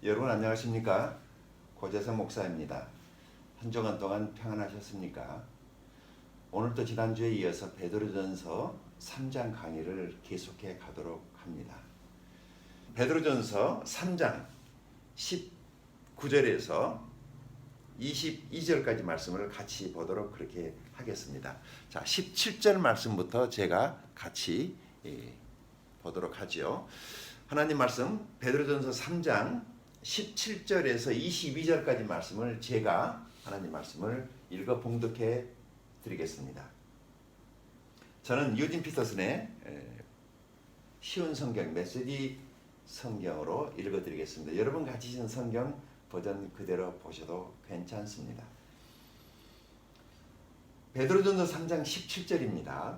여러분 안녕하십니까? 고재성 목사입니다. 한 주간 동안 평안하셨습니까? 오늘도 지난주에 이어서 베드로전서 3장 강의를 계속해 가도록 합니다. 베드로전서 3장 19절에서 22절까지 말씀을 같이 보도록 그렇게 하겠습니다. 자, 17절 말씀부터 제가 같이 보도록 하죠. 하나님 말씀 베드로전서 3장 17절에서 22절까지 말씀을 제가 하나님 말씀을 읽어 봉독해 드리겠습니다. 저는 유진 피터슨의 쉬운 성경 메시지 성경으로 읽어 드리겠습니다. 여러분 가지신 성경 버전 그대로 보셔도 괜찮습니다. 베드로전서 3장 17절입니다.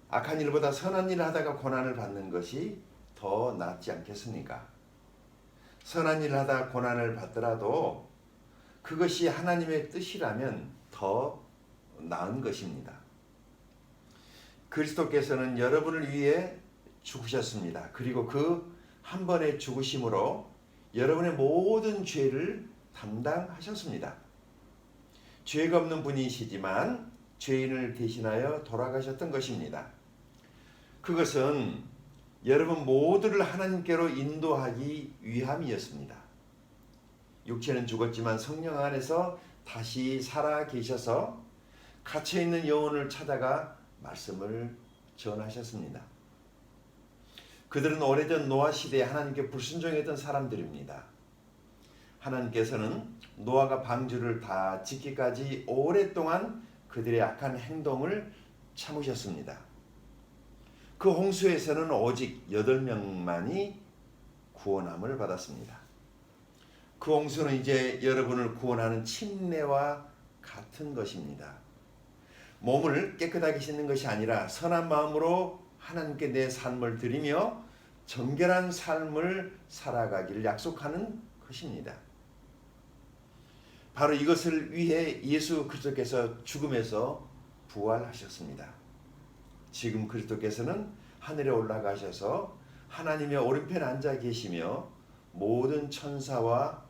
악한 일보다 선한 일을 하다가 고난을 받는 것이 더 낫지 않겠습니까? 선한 일을 하다 고난을 받더라도 그것이 하나님의 뜻이라면 더 나은 것입니다. 그리스도께서는 여러분을 위해 죽으셨습니다. 그리고 그 한 번의 죽으심으로 여러분의 모든 죄를 담당하셨습니다. 죄가 없는 분이시지만 죄인을 대신하여 돌아가셨던 것입니다. 그것은 여러분 모두를 하나님께로 인도하기 위함이었습니다. 육체는 죽었지만 성령 안에서 다시 살아 계셔서 갇혀있는 영혼을 찾아가 말씀을 전하셨습니다. 그들은 오래전 노아 시대에 하나님께 불순종했던 사람들입니다. 하나님께서는 노아가 방주를 다 짓기까지 오랫동안 그들의 악한 행동을 참으셨습니다. 그 홍수에서는 오직 8명만이 구원함을 받았습니다. 그 홍수는 이제 여러분을 구원하는 침례와 같은 것입니다. 몸을 깨끗하게 씻는 것이 아니라 선한 마음으로 하나님께 내 삶을 드리며 정결한 삶을 살아가기를 약속하는 것입니다. 바로 이것을 위해 예수 그리스도께서 죽음에서 부활하셨습니다. 지금 그리스도께서는 하늘에 올라가셔서 하나님의 오른편에 앉아 계시며 모든 천사와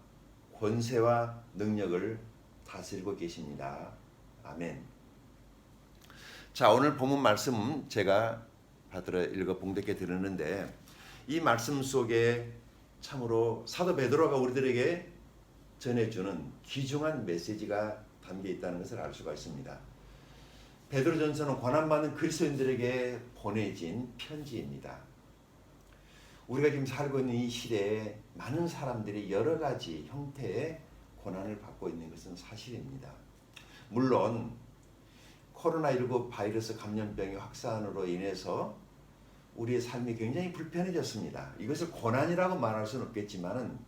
권세와 능력을 다스리고 계십니다. 아멘. 자, 오늘 본문 말씀 제가 받들어 읽어 봉독해 드리는데 이 말씀 속에 참으로 사도 베드로가 우리들에게 전해주는 귀중한 메시지가 담겨 있다는 것을 알 수가 있습니다. 베드로전서는 고난받는 그리스도인들에게 보내진 편지입니다. 우리가 지금 살고 있는 이 시대에 많은 사람들이 여러 가지 형태의 고난을 받고 있는 것은 사실입니다. 물론 코로나19 바이러스 감염병의 확산으로 인해서 우리의 삶이 굉장히 불편해졌습니다. 이것을 고난이라고 말할 수는 없겠지만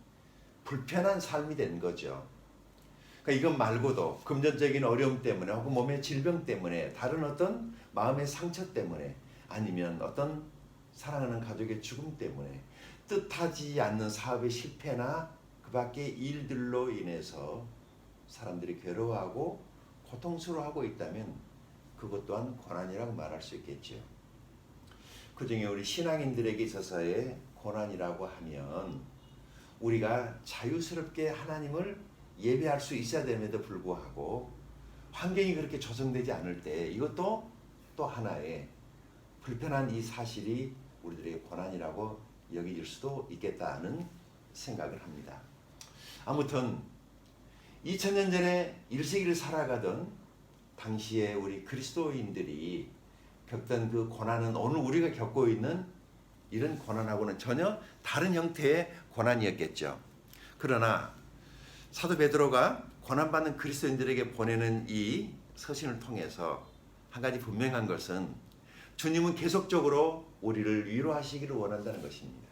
불편한 삶이 된 거죠. 그러니까 이것 말고도 금전적인 어려움 때문에 혹은 몸의 질병 때문에 다른 어떤 마음의 상처 때문에 아니면 어떤 사랑하는 가족의 죽음 때문에 뜻하지 않는 사업의 실패나 그 밖의 일들로 인해서 사람들이 괴로워하고 고통스러워하고 있다면 그것 또한 고난이라고 말할 수 있겠죠. 그 중에 우리 신앙인들에게 있어서의 고난이라고 하면 우리가 자유스럽게 하나님을 예배할 수 있어야 됨에도 불구하고 환경이 그렇게 조성되지 않을 때 이것도 또 하나의 불편한 이 사실이 우리들의 고난이라고 여겨질 수도 있겠다는 생각을 합니다. 아무튼 2000년 전에 1세기를 살아가던 당시에 우리 그리스도인들이 겪던 그 고난은 오늘 우리가 겪고 있는 이런 고난하고는 전혀 다른 형태의 고난이었겠죠. 그러나 사도 베드로가 고난받는 그리스도인들에게 보내는 이 서신을 통해서 한 가지 분명한 것은 주님은 계속적으로 우리를 위로하시기를 원한다는 것입니다.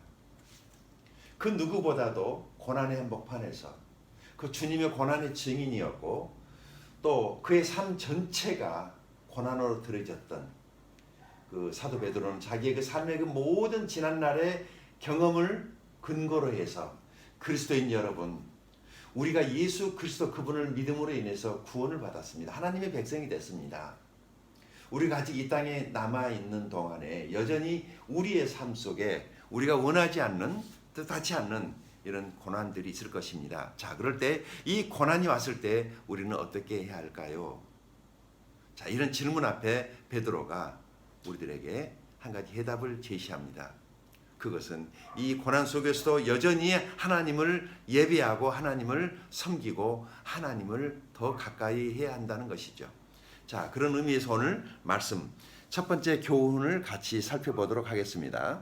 그 누구보다도 고난의 한복판에서 그 주님의 고난의 증인이었고 또 그의 삶 전체가 고난으로 들어졌던 그 사도 베드로는 자기의 그 삶의 그 모든 지난날의 경험을 근거로 해서 그리스도인 여러분, 우리가 예수 그리스도 그분을 믿음으로 인해서 구원을 받았습니다. 하나님의 백성이 됐습니다. 우리가 아직 이 땅에 남아있는 동안에 여전히 우리의 삶 속에 우리가 원하지 않는, 뜻하지 않는 이런 고난들이 있을 것입니다. 자, 그럴 때 이 고난이 왔을 때 우리는 어떻게 해야 할까요? 자, 이런 질문 앞에 베드로가 우리들에게 한 가지 해답을 제시합니다. 그것은 이 고난 속에서도 여전히 하나님을 예배하고 하나님을 섬기고 하나님을 더 가까이 해야 한다는 것이죠. 자, 그런 의미에서 오늘 말씀 첫 번째 교훈을 같이 살펴보도록 하겠습니다.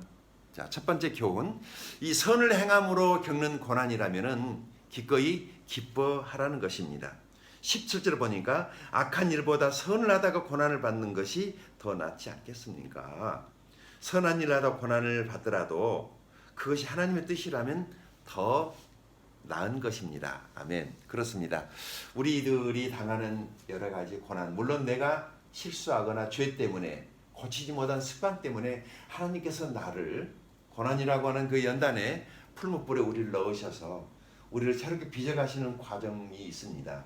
자, 첫 번째 교훈. 이 선을 행함으로 겪는 고난이라면은 기꺼이 기뻐하라는 것입니다. 17절 보니까 악한 일보다 선을 하다가 고난을 받는 것이 더 낫지 않겠습니까? 선한 일 하다 고난을 받더라도 그것이 하나님의 뜻이라면 더 나은 것입니다. 아멘. 그렇습니다. 우리들이 당하는 여러 가지 고난, 물론 내가 실수하거나 죄 때문에 고치지 못한 습관 때문에 하나님께서 나를 고난이라고 하는 그 연단에 풀무불에 우리를 넣으셔서 우리를 새롭게 빚어가시는 과정이 있습니다.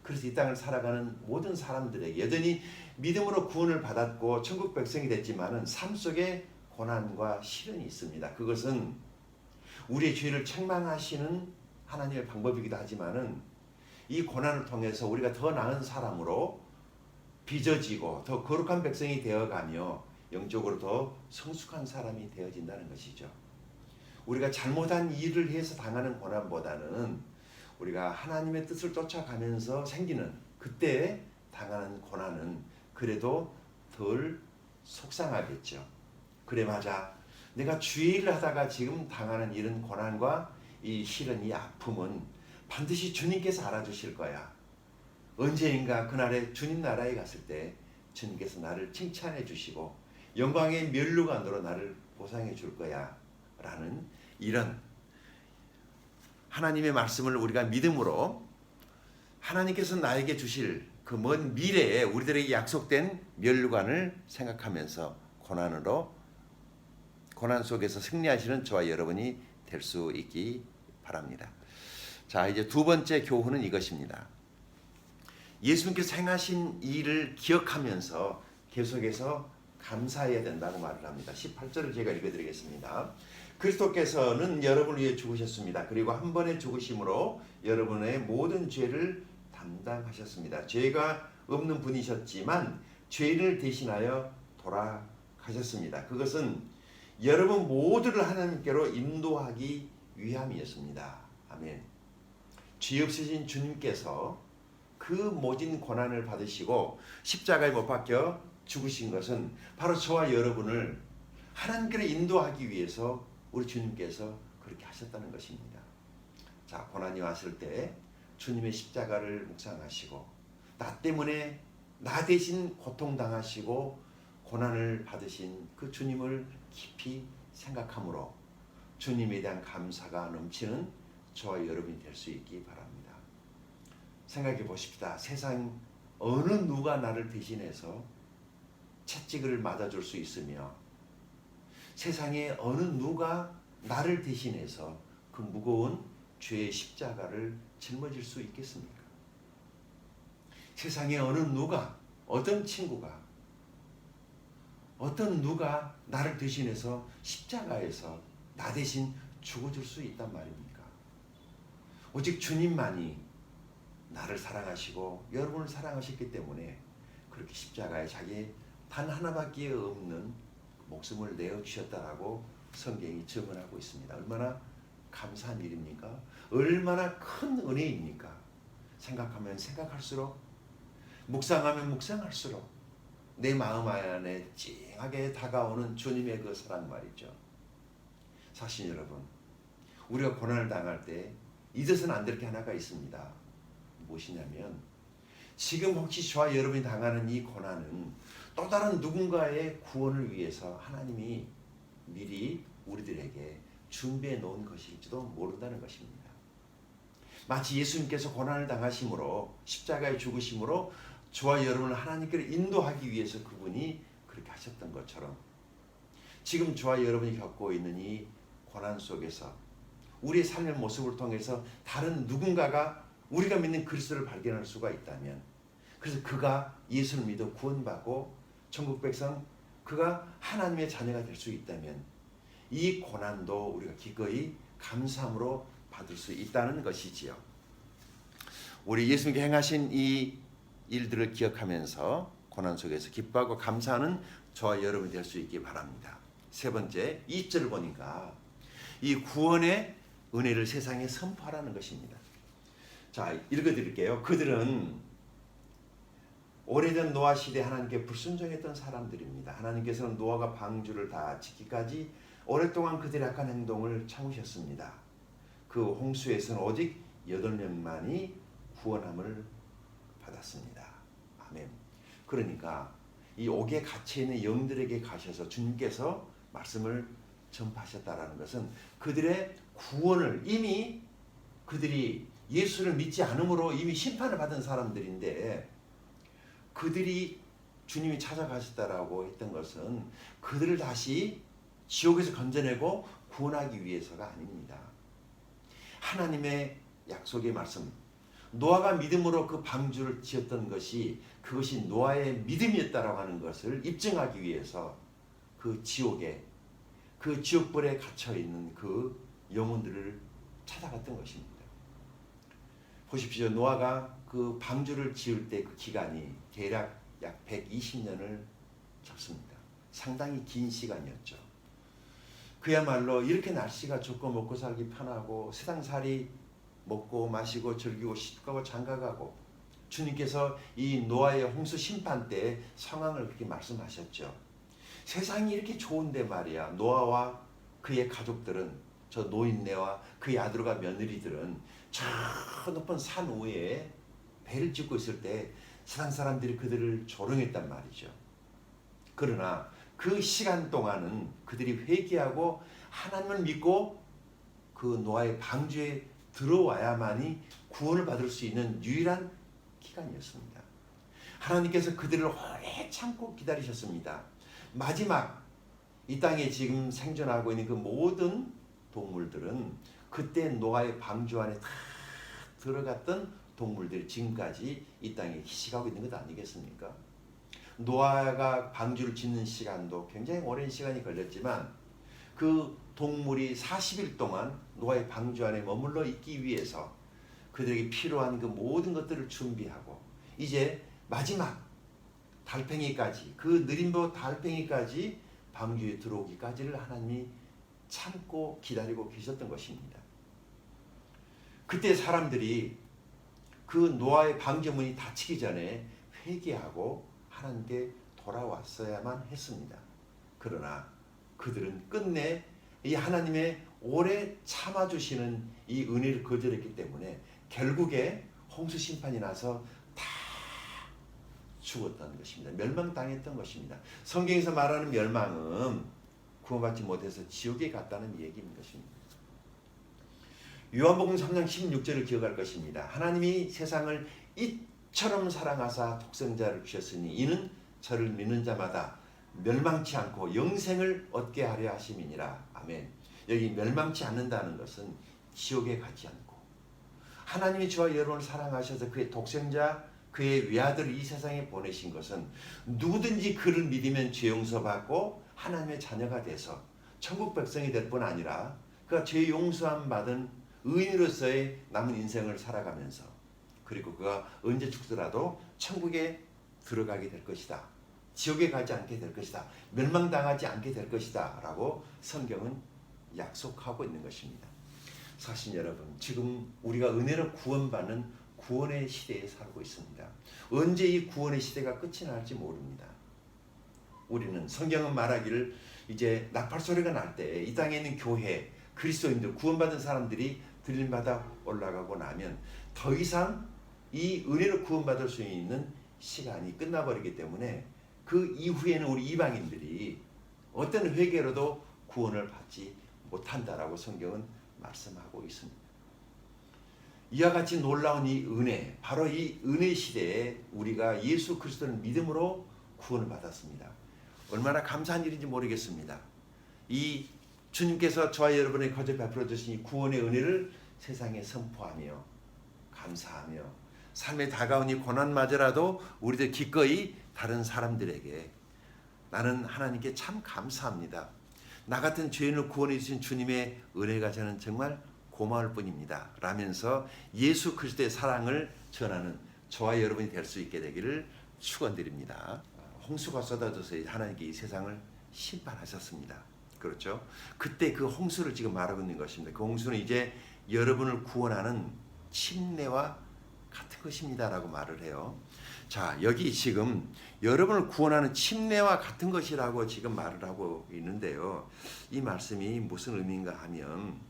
그래서 이 땅을 살아가는 모든 사람들에게 여전히 믿음으로 구원을 받았고 천국 백성이 됐지만은 삶 속에 고난과 시련이 있습니다. 그것은 우리의 죄를 책망하시는 하나님의 방법이기도 하지만은 이 고난을 통해서 우리가 더 나은 사람으로 빚어지고 더 거룩한 백성이 되어가며 영적으로 더 성숙한 사람이 되어진다는 것이죠. 우리가 잘못한 일을 해서 당하는 고난보다는 우리가 하나님의 뜻을 쫓아가면서 생기는 그때 당하는 고난은 그래도 덜 속상하겠죠. 그래 맞아. 내가 주의 일을 하다가 지금 당하는 이런 고난과 이 시련, 이 아픔은 반드시 주님께서 알아주실 거야. 언제인가 그날에 주님 나라에 갔을 때 주님께서 나를 칭찬해 주시고 영광의 면류관으로 나를 보상해 줄 거야. 라는 이런 하나님의 말씀을 우리가 믿음으로 하나님께서 나에게 주실 그 먼 미래에 우리들에게 약속된 면류관을 생각하면서 고난 속에서 승리하시는 저와 여러분이 될 수 있기 바랍니다. 자, 이제 두 번째 교훈은 이것입니다. 예수님께서 행하신 일을 기억하면서 계속해서 감사해야 된다고 말을 합니다. 18절을 제가 읽어드리겠습니다. 그리스도께서는 여러분을 위해 죽으셨습니다. 그리고 한 번의 죽으심으로 여러분의 모든 죄를 담당하셨습니다. 죄가 없는 분이셨지만 죄를 대신하여 돌아가셨습니다. 그것은 여러분 모두를 하나님께로 인도하기 위함이었습니다. 아멘. 죄 없으신 주님께서 그 모진 고난을 받으시고 십자가에 못 박혀 죽으신 것은 바로 저와 여러분을 하나님께로 인도하기 위해서 우리 주님께서 그렇게 하셨다는 것입니다. 자, 고난이 왔을 때 주님의 십자가를 묵상하시고 나 때문에 나 대신 고통당하시고 고난을 받으신 그 주님을 깊이 생각함으로 주님에 대한 감사가 넘치는 저와 여러분이 될 수 있기 바랍니다. 생각해 보십시다. 세상 어느 누가 나를 대신해서 채찍을 맞아줄 수 있으며 세상에 어느 누가 나를 대신해서 그 무거운 죄의 십자가를 짊어질 수 있겠습니까? 세상에 어느 누가, 어떤 친구가, 어떤 누가 나를 대신해서 십자가에서 나 대신 죽어줄 수 있단 말입니까? 오직 주님만이 나를 사랑하시고 여러분을 사랑하셨기 때문에 그렇게 십자가에 자기 단 하나밖에 없는 목숨을 내어주셨다라고 성경이 증언하고 있습니다. 얼마나 감사한 일입니까? 얼마나 큰 은혜입니까? 생각하면 생각할수록 묵상하면 묵상할수록 내 마음 안에 찡하게 다가오는 주님의 그 사랑 말이죠. 사실 여러분, 우리가 고난을 당할 때 잊어서는 안 될 게 하나가 있습니다. 무엇이냐면 지금 혹시 저와 여러분이 당하는 이 고난은 또 다른 누군가의 구원을 위해서 하나님이 미리 우리들에게 준비해 놓은 것일지도 모른다는 것입니다. 마치 예수님께서 고난을 당하심으로 십자가에 죽으심으로 저와 여러분을 하나님께로 인도하기 위해서 그분이 그렇게 하셨던 것처럼 지금 저와 여러분이 겪고 있는 이 고난 속에서 우리의 삶의 모습을 통해서 다른 누군가가 우리가 믿는 그리스도를 발견할 수가 있다면 그래서 그가 예수를 믿어 구원받고 천국 백성 그가 하나님의 자녀가 될 수 있다면 이 고난도 우리가 기꺼이 감사함으로 받을 수 있다는 것이지요. 우리 예수님께 행하신 이 일들을 기억하면서 고난 속에서 기뻐하고 감사하는 저와 여러분이 될 수 있기 바랍니다. 세 번째, 2절을 보니까 이 구원의 은혜를 세상에 선포하라는 것입니다. 자, 읽어드릴게요. 그들은 오래전 노아 시대 하나님께 불순종했던 사람들입니다. 하나님께서는 노아가 방주를 다 짓기까지 오랫동안 그들의 악한 행동을 참으셨습니다. 그 홍수에서는 오직 8명만이 구원함을 받았습니다. 아멘. 그러니까 이 옥에 갇혀있는 영들에게 가셔서 주님께서 말씀을 전파하셨다라는 것은 그들의 구원을 이미 그들이 예수를 믿지 않음으로 이미 심판을 받은 사람들인데 그들이 주님이 찾아가셨다라고 했던 것은 그들을 다시 지옥에서 건져내고 구원하기 위해서가 아닙니다. 하나님의 약속의 말씀, 노아가 믿음으로 그 방주를 지었던 것이 그것이 노아의 믿음이었다라고 하는 것을 입증하기 위해서 그 지옥에 그 지옥불에 갇혀있는 그 영혼들을 찾아갔던 것입니다. 보십시오. 노아가 그 방주를 지을 때 그 기간이 대략 약 120년을 잡습니다. 상당히 긴 시간이었죠. 그야말로 이렇게 날씨가 좋고 먹고 살기 편하고 세상살이 먹고 마시고 즐기고 씻고 장가가고 주님께서 이 노아의 홍수 심판 때 상황을 그렇게 말씀하셨죠. 세상이 이렇게 좋은데 말이야. 노아와 그의 가족들은 저 노인네와 그의 아들과 며느리들은 저 높은 산 위에 배를 짓고 있을 때 세상 사람들이 그들을 조롱했단 말이죠. 그러나 그 시간 동안은 그들이 회개하고 하나님을 믿고 그 노아의 방주에 들어와야만이 구원을 받을 수 있는 유일한 기간이었습니다. 하나님께서 그들을 오래 참고 기다리셨습니다. 마지막 이 땅에 지금 생존하고 있는 그 모든 동물들은 그때 노아의 방주 안에 다 들어갔던 동물들이 지금까지 이 땅에 희식하고 있는 것 아니겠습니까? 노아가 방주를 짓는 시간도 굉장히 오랜 시간이 걸렸지만 그 동물이 40일 동안 노아의 방주 안에 머물러 있기 위해서 그들에게 필요한 그 모든 것들을 준비하고 이제 마지막 달팽이까지 그 느림보 달팽이까지 방주에 들어오기까지를 하나님이 참고 기다리고 계셨던 것입니다. 그때 사람들이 그 노아의 방주문이 닫히기 전에 회개하고 하나님께 돌아왔어야만 했습니다. 그러나 그들은 끝내 이 하나님의 오래 참아주시는 이 은혜를 거절했기 때문에 결국에 홍수 심판이 나서 다 죽었다는 것입니다. 멸망당했던 것입니다. 성경에서 말하는 멸망은 구원받지 못해서 지옥에 갔다는 얘기인 것입니다. 요한복음 3장 16절을 기억할 것입니다. 하나님이 세상을 이처럼 사랑하사 독생자를 주셨으니 이는 저를 믿는 자마다 멸망치 않고 영생을 얻게 하려 하심이니라. 아멘. 여기 멸망치 않는다는 것은 지옥에 가지 않고 하나님이 저와 여러분을 사랑하셔서 그의 독생자 그의 외아들을 이 세상에 보내신 것은 누구든지 그를 믿으면 죄 용서받고 하나님의 자녀가 돼서 천국 백성이 될 뿐 아니라 그가 죄 용서함 받은 의인으로서의 남은 인생을 살아가면서 그리고 그가 언제 죽더라도 천국에 들어가게 될 것이다. 지옥에 가지 않게 될 것이다. 멸망당하지 않게 될 것이다. 라고 성경은 약속하고 있는 것입니다. 사실 여러분, 지금 우리가 은혜로 구원받는 구원의 시대에 살고 있습니다. 언제 이 구원의 시대가 끝이 날지 모릅니다. 우리는 성경은 말하기를 이제 나팔 소리가 날 때 이 땅에 있는 교회, 그리스도인들, 구원받은 사람들이 들림받아 올라가고 나면 더 이상 이 은혜로 구원받을 수 있는 시간이 끝나버리기 때문에 그 이후에는 우리 이방인들이 어떤 회개로도 구원을 받지 못한다라고 성경은 말씀하고 있습니다. 이와 같이 놀라운 이 은혜, 바로 이 은혜 시대에 우리가 예수 그리스도를 믿음으로 구원을 받았습니다. 얼마나 감사한 일인지 모르겠습니다. 이 주님께서 저와 여러분의 거저 베풀어 주신 이 구원의 은혜를 세상에 선포하며 감사하며 삶에 다가온 이 고난마저라도 우리들 기꺼이 다른 사람들에게 나는 하나님께 참 감사합니다. 나 같은 죄인을 구원해 주신 주님의 은혜가 저는 정말 고마울 뿐입니다. 라면서 예수 그리스도의 사랑을 전하는 저와 여러분이 될 수 있게 되기를 축원드립니다. 홍수가 쏟아져서 하나님께 이 세상을 심판하셨습니다. 그렇죠? 그때 그 홍수를 지금 말하고 있는 것입니다. 그 홍수는 이제 여러분을 구원하는 침례와 같은 것입니다라고 말을 해요. 자, 여기 지금 여러분을 구원하는 침례와 같은 것이라고 지금 말을 하고 있는데요. 이 말씀이 무슨 의미인가 하면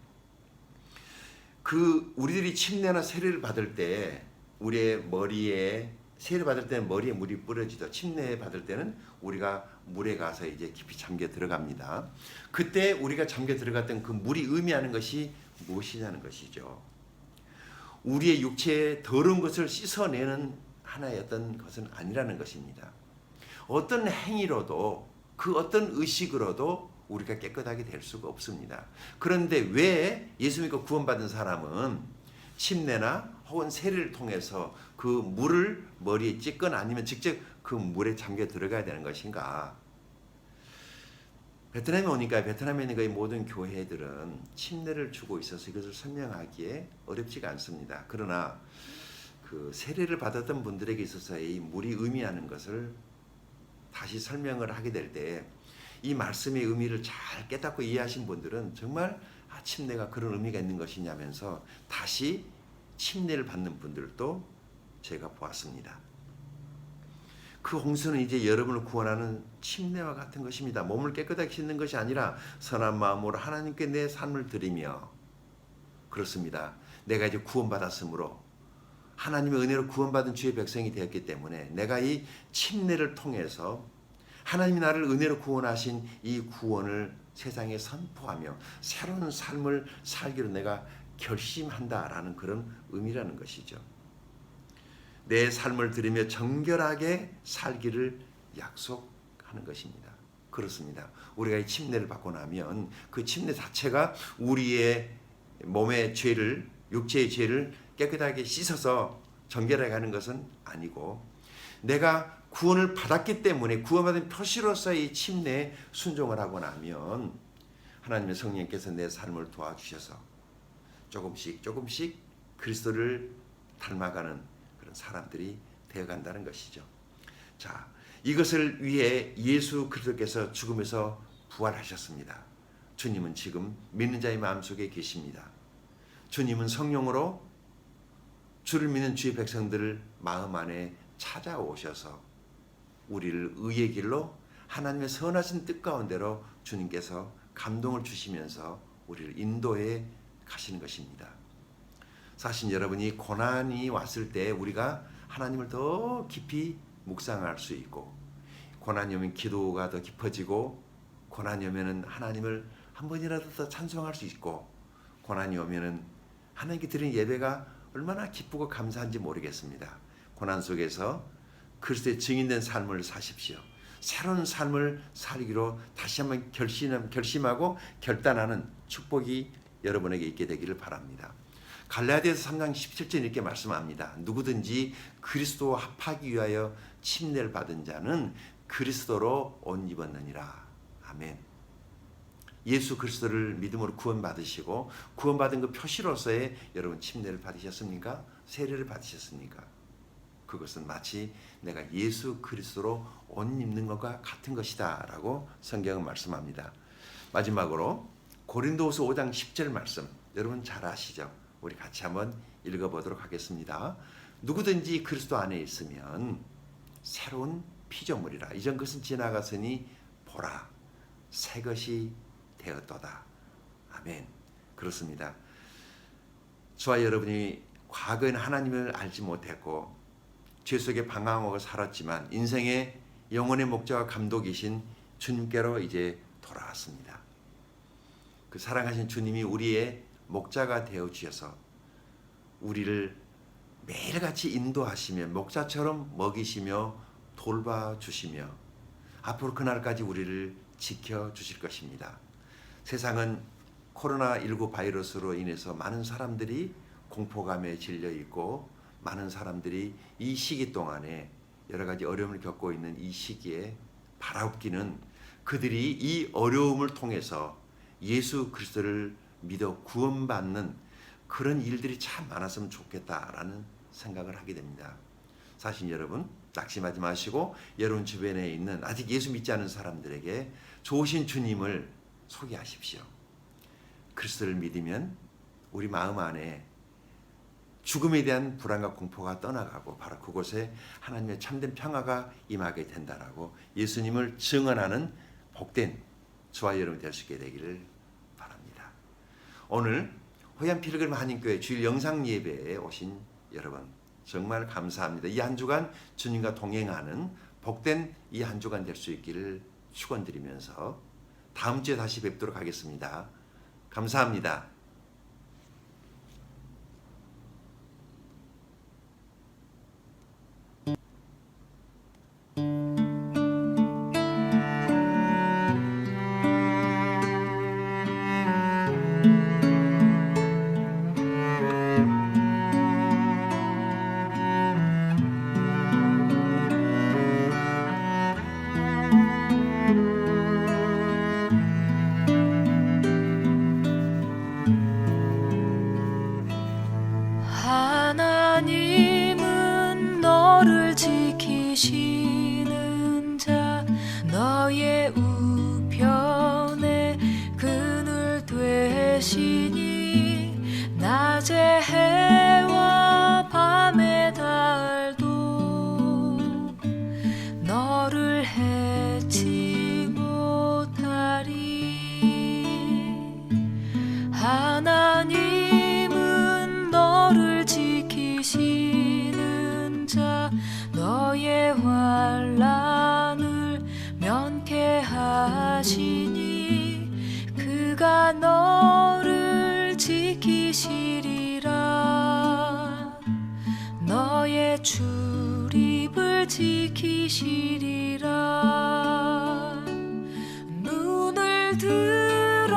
우리들이 침례나 세례를 받을 때 우리의 머리에 세례 받을 때는 머리에 물이 뿌려지죠. 침례 받을 때는 우리가 물에 가서 이제 깊이 잠겨 들어갑니다. 그때 우리가 잠겨 들어갔던 그 물이 의미하는 것이 무엇이냐는 것이죠. 우리의 육체의 더러운 것을 씻어내는 하나의 어떤 것은 아니라는 것입니다. 어떤 행위로도 그 어떤 의식으로도 우리가 깨끗하게 될 수가 없습니다. 그런데 왜 예수 믿고 구원받은 사람은 침례나 혹은 세례를 통해서 그 물을 머리에 찍거나 아니면 직접 그 물에 잠겨 들어가야 되는 것인가? 베트남에 오니까 베트남에 있는 거의 모든 교회들은 침례를 주고 있어서 이것을 설명하기에 어렵지가 않습니다. 그러나 그 세례를 받았던 분들에게 있어서 이 물이 의미하는 것을 다시 설명을 하게 될 때 이 말씀의 의미를 잘 깨닫고 이해하신 분들은 정말 침례가 그런 의미가 있는 것이냐면서 다시 침례를 받는 분들도 제가 보았습니다. 그 홍수는 이제 여러분을 구원하는 침례와 같은 것입니다. 몸을 깨끗하게 씻는 것이 아니라 선한 마음으로 하나님께 내 삶을 드리며 그렇습니다. 내가 이제 구원받았으므로 하나님의 은혜로 구원받은 주의 백성이 되었기 때문에 내가 이 침례를 통해서 하나님이 나를 은혜로 구원하신 이 구원을 세상에 선포하며 새로운 삶을 살기로 내가 결심한다라는 그런 의미라는 것이죠. 내 삶을 들이며 정결하게 살기를 약속하는 것입니다. 그렇습니다. 우리가 이 침례를 받고 나면 그 침례 자체가 우리의 몸의 죄를, 육체의 죄를 깨끗하게 씻어서 정결하게 하는 것은 아니고 내가 구원을 받았기 때문에 구원받은 표시로서의 침례에 순종을 하고 나면 하나님의 성령께서 내 삶을 도와주셔서 조금씩 그리스도를 닮아가는 그런 사람들이 되어간다는 것이죠. 자, 이것을 위해 예수 그리스도께서 죽음에서 부활하셨습니다. 주님은 지금 믿는 자의 마음속에 계십니다. 주님은 성령으로 주를 믿는 주의 백성들을 마음 안에 찾아오셔서 우리를 의의 길로 하나님의 선하신 뜻 가운데로 주님께서 감동을 주시면서 우리를 인도해 가시는 것입니다. 사실 여러분이 고난이 왔을 때 우리가 하나님을 더 깊이 묵상할 수 있고 고난이 오면 기도가 더 깊어지고 고난이 오면 하나님을 한 번이라도 더 찬송할 수 있고 고난이 오면 하나님께 드리는 예배가 얼마나 기쁘고 감사한지 모르겠습니다. 고난 속에서 그리스도의 증인된 삶을 사십시오. 새로운 삶을 살기로 다시 한번 결심하고 결단하는 축복이 여러분에게 있게 되기를 바랍니다. 갈라디아서 3장 17절 이렇게 말씀합니다. 누구든지 그리스도와 합하기 위하여 침례를 받은 자는 그리스도로 옷 입었느니라. 아멘. 예수 그리스도를 믿음으로 구원받으시고 구원받은 그 표시로서의 여러분 침례를 받으셨습니까? 세례를 받으셨습니까? 그것은 마치 내가 예수 그리스도로 옷 입는 것과 같은 것이다 라고 성경은 말씀합니다. 마지막으로 고린도후서 5장 10절 말씀 여러분 잘 아시죠? 우리 같이 한번 읽어보도록 하겠습니다. 누구든지 그리스도 안에 있으면 새로운 피조물이라. 이전 것은 지나갔으니 보라 새 것이 되었도다. 아멘. 그렇습니다. 저와 여러분이 과거에는 하나님을 알지 못했고 죄 속에 방황하고 살았지만 인생의 영혼의 목자와 감독이신 주님께로 이제 돌아왔습니다. 그 사랑하신 주님이 우리의 목자가 되어 주셔서 우리를 매일같이 인도하시며 목자처럼 먹이시며 돌봐주시며 앞으로 그날까지 우리를 지켜주실 것입니다. 세상은 코로나19 바이러스로 인해서 많은 사람들이 공포감에 질려 있고 많은 사람들이 이 시기 동안에 여러 가지 어려움을 겪고 있는 이 시기에 바라옵기는 그들이 이 어려움을 통해서 예수 그리스도를 믿어 구원받는 그런 일들이 참 많았으면 좋겠다라는 생각을 하게 됩니다. 사실 여러분, 낙심하지 마시고 여러분 주변에 있는 아직 예수 믿지 않은 사람들에게 좋으신 주님을 소개하십시오. 그리스도를 믿으면 우리 마음 안에 죽음에 대한 불안과 공포가 떠나가고 바로 그곳에 하나님의 참된 평화가 임하게 된다라고 예수님을 증언하는 복된 저와 여러분이 될 수 있게 되기를 바랍니다. 오늘 호얀 필그림 한인교회 주일 영상 예배에 오신 여러분 정말 감사합니다. 이 한 주간 주님과 동행하는 복된 이 한 주간 될 수 있기를 축원드리면서 다음 주에 다시 뵙도록 하겠습니다. 감사합니다. 하나님은 너를 지키시는 자, 너의 우편에 그늘 되시니 낮에 해와 밤의 달도 너를 해치 못하리. 하나님은 너를 지키시는 자, 너의 환난을 면케하시니 그가 너를 지키시리라. 너의 출입을 지키시리라. 눈을 들어